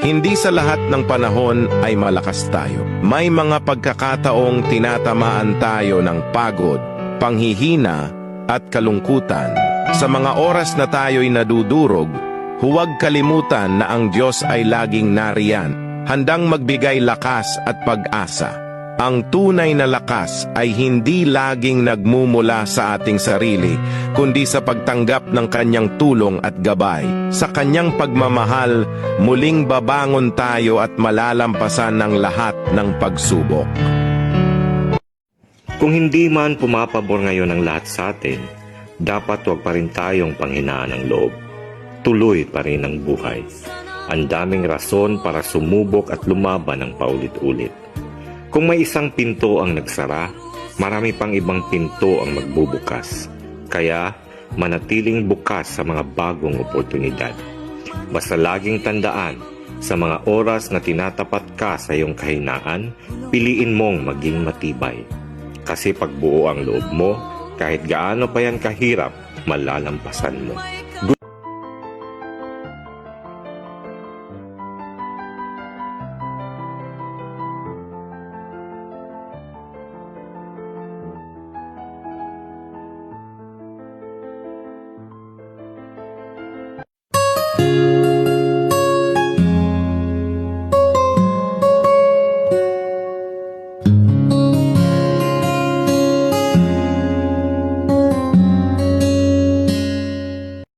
Hindi sa lahat ng panahon ay malakas tayo. May mga pagkakataong tinatamaan tayo ng pagod, panghihina at kalungkutan. Sa mga oras na tayo'y nadudurog, huwag kalimutan na ang Diyos ay laging nariyan, handang magbigay lakas at pag-asa. Ang tunay na lakas ay hindi laging nagmumula sa ating sarili, kundi sa pagtanggap ng kanyang tulong at gabay. Sa kanyang pagmamahal, muling babangon tayo at malalampasan ng lahat ng pagsubok. Kung hindi man pumapabor ngayon ang lahat sa atin, dapat huwag pa rin tayong panghinaan ng loob. Tuloy pa rin ang buhay. Ang daming rason para sumubok at lumaban ng paulit-ulit. Kung may isang pinto ang nagsara, marami pang ibang pinto ang magbubukas. Kaya, manatiling bukas sa mga bagong oportunidad. Basta laging tandaan, sa mga oras na tinatapat ka sa iyong kahinaan, piliin mong maging matibay. Kasi pagbuo ang loob mo, kahit gaano pa yan kahirap, malalampasan mo. you.